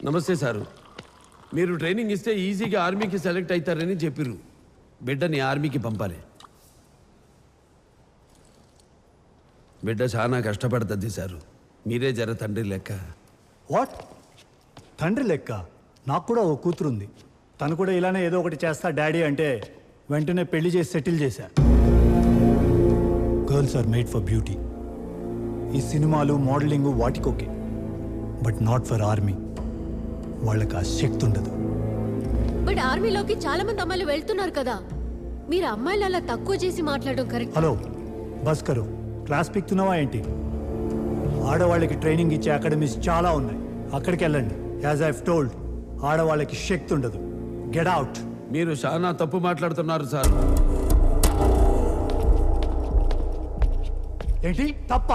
నమస్తే సారు. మీరు ట్రైనింగ్ ఇస్తే ఈజీగా ఆర్మీకి సెలెక్ట్ అవుతారని చెప్పిర్రు. బిడ్డని ఆర్మీకి పంపాలి. బిడ్డ చాలా కష్టపడుతుంది సారు. మీరే జర తండ్రి లెక్క. వాట్? తండ్రి లెక్క? నాకు కూడా ఓ కూతురు ఉంది. తను కూడా ఇలానే ఏదో ఒకటి చేస్తా డాడీ అంటే వెంటనే పెళ్లి చేసి సెటిల్ చేశా. Girls are made for beauty. ఈ సినిమాలు మోడలింగ్ వాటికోకే, బట్ నాట్ ఫర్ ఆర్మీ. వాళ్ళకి ఆ శక్తి ఉండదు. బట్ ఆర్మీలోకి చాలా మంది అమ్మాయిలు వెళ్తున్నారు కదా, మీరు అమ్మాయిలు అలా తక్కువ చేసి మాట్లాడడం కరెక్ట్? హలో, బస్ కరో. క్లాస్ పీక్తున్నావా ఏంటి? ఆడవాళ్ళకి ట్రైనింగ్ ఇచ్చే అకాడమీస్ చాలా ఉన్నాయి, అక్కడికి వెళ్ళండి. యాజ్ ఐ టోల్డ్, ఆడవాళ్ళకి శక్తి ఉండదు. Get out. మీరు చాలా తప్పు మాట్లాడుతున్నారు సార్. ఏంటి తప్ప?